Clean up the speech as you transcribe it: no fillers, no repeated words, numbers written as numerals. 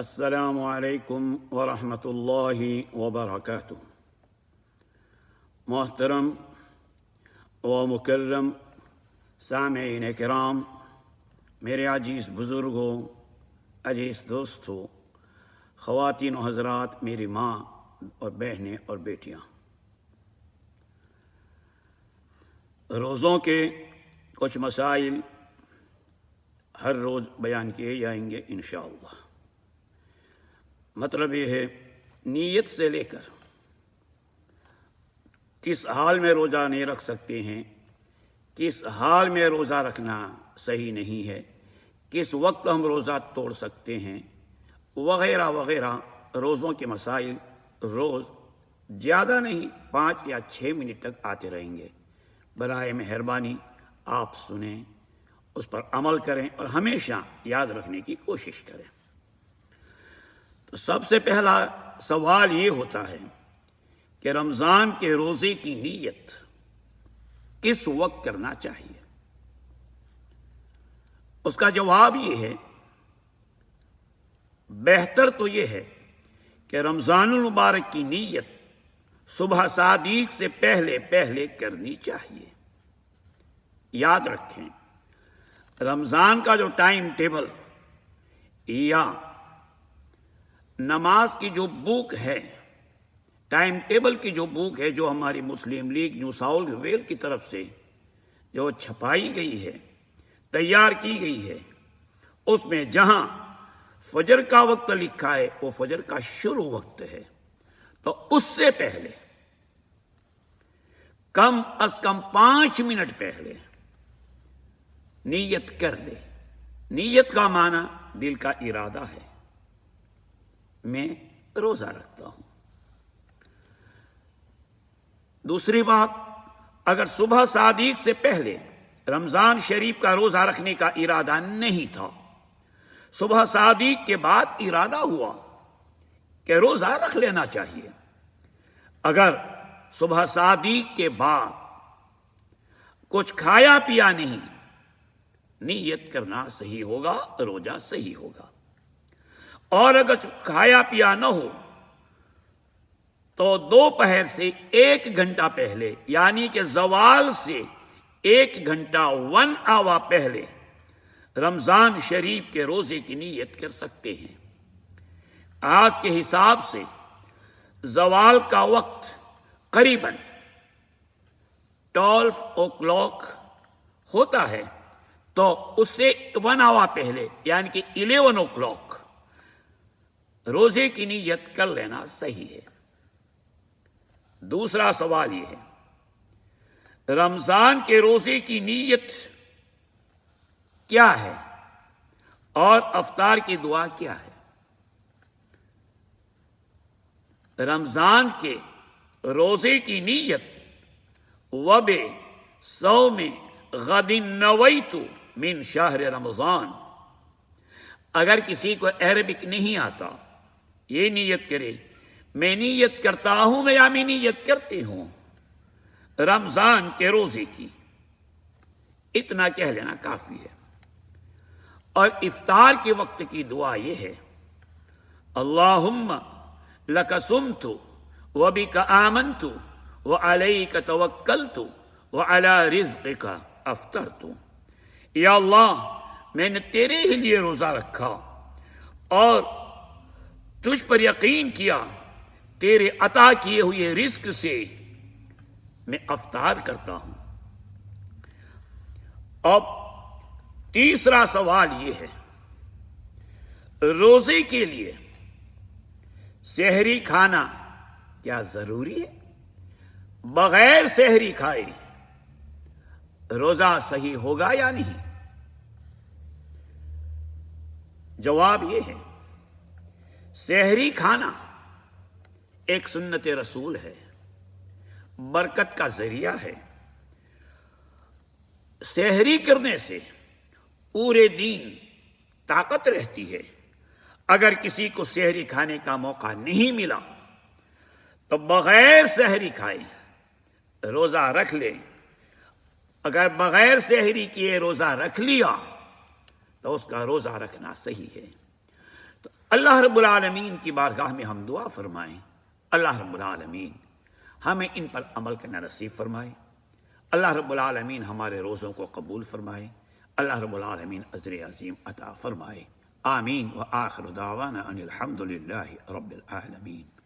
السلام علیکم ورحمۃ اللہ وبرکاتہ۔ محترم و مکرم سامعین کرام، میرے عزیز بزرگوں، عزیز دوستوں، خواتین و حضرات، میری ماں اور بہنیں اور بیٹیاں، روزوں کے کچھ مسائل ہر روز بیان کیے جائیں گے انشاءاللہ۔ مطلب یہ ہے، نیت سے لے کر کس حال میں روزہ نہیں رکھ سکتے ہیں، کس حال میں روزہ رکھنا صحیح نہیں ہے، کس وقت ہم روزہ توڑ سکتے ہیں، وغیرہ وغیرہ روزوں کے مسائل روز زیادہ نہیں 5 یا 6 منٹ تک آتے رہیں گے۔ برائے مہربانی آپ سنیں، اس پر عمل کریں اور ہمیشہ یاد رکھنے کی کوشش کریں۔ تو سب سے پہلا سوال یہ ہوتا ہے کہ رمضان کے روزے کی نیت کس وقت کرنا چاہیے؟ اس کا جواب یہ ہے، بہتر تو یہ ہے کہ رمضان المبارک کی نیت صبح صادق سے پہلے پہلے کرنی چاہیے۔ یاد رکھیں، رمضان کا جو ٹائم ٹیبل یا نماز کی جو بک ہے، ٹائم ٹیبل کی جو بک ہے، جو ہماری مسلم لیگ نیو ساؤتھ ویل کی طرف سے جو چھپائی گئی ہے، تیار کی گئی ہے، اس میں جہاں فجر کا وقت لکھا ہے وہ فجر کا شروع وقت ہے، تو اس سے پہلے کم از کم 5 منٹ پہلے نیت کر لے۔ نیت کا معنی دل کا ارادہ ہے، میں روزہ رکھتا ہوں۔ دوسری بات، اگر صبح صادق سے پہلے رمضان شریف کا روزہ رکھنے کا ارادہ نہیں تھا، صبح صادق کے بعد ارادہ ہوا کہ روزہ رکھ لینا چاہیے، اگر صبح صادق کے بعد کچھ کھایا پیا نہیں، نیت کرنا صحیح ہوگا، روزہ صحیح ہوگا۔ اور اگر کھایا پیا نہ ہو تو دوپہر سے 1 گھنٹہ پہلے، یعنی کہ زوال سے 1 گھنٹہ 1 آور پہلے رمضان شریف کے روزے کی نیت کر سکتے ہیں۔ آج کے حساب سے زوال کا وقت قریباً 12 o'clock ہوتا ہے، تو اس سے 1 آور پہلے یعنی کہ 11 o'clock روزے کی نیت کر لینا صحیح ہے۔ دوسرا سوال یہ ہے، رمضان کے روزے کی نیت کیا ہے اور افطار کی دعا کیا ہے؟ رمضان کے روزے کی نیت وَبِصَوْمِ غَدٍ نَوَيْتُ مِنْ شَهْرِ رمضان۔ اگر کسی کو عربک نہیں آتا، یہ نیت کرے، میں نیت کرتا ہوں یا میں نیت کرتے ہوں رمضان کے روزے کی، اتنا کہہ لینا کافی ہے۔ اور افطار کے وقت کی دعا یہ ہے، اللہم لک صمت وبک آمنت وعلیک توکلت وعلی رزقک افطرت۔ یا اللہ، میں نے تیرے ہی لیے روزہ رکھا اور تجھ پر یقین کیا، تیرے عطا کیے ہوئے رزق سے میں افطار کرتا ہوں۔ اب تیسرا سوال یہ ہے، روزے کے لیے سحری کھانا کیا ضروری ہے؟ بغیر سحری کھائے روزہ صحیح ہوگا یا نہیں؟ جواب یہ ہے، سحری کھانا ایک سنت رسول ہے، برکت کا ذریعہ ہے۔ سحری کرنے سے پورے دن طاقت رہتی ہے۔ اگر کسی کو سحری کھانے کا موقع نہیں ملا تو بغیر سحری کھائے روزہ رکھ لے۔ اگر بغیر سحری کیے روزہ رکھ لیا تو اس کا روزہ رکھنا صحیح ہے۔ تو اللہ رب العالمین کی بارگاہ میں ہم دعا فرمائیں، اللہ رب العالمین ہمیں ان پر عمل کرنا نصیب فرمائے، اللہ رب العالمین ہمارے روزوں کو قبول فرمائے، اللہ رب العالمین اجر عظیم عطا فرمائے۔ آمین وآخر دعوانا ان الحمد للہ رب العالمین۔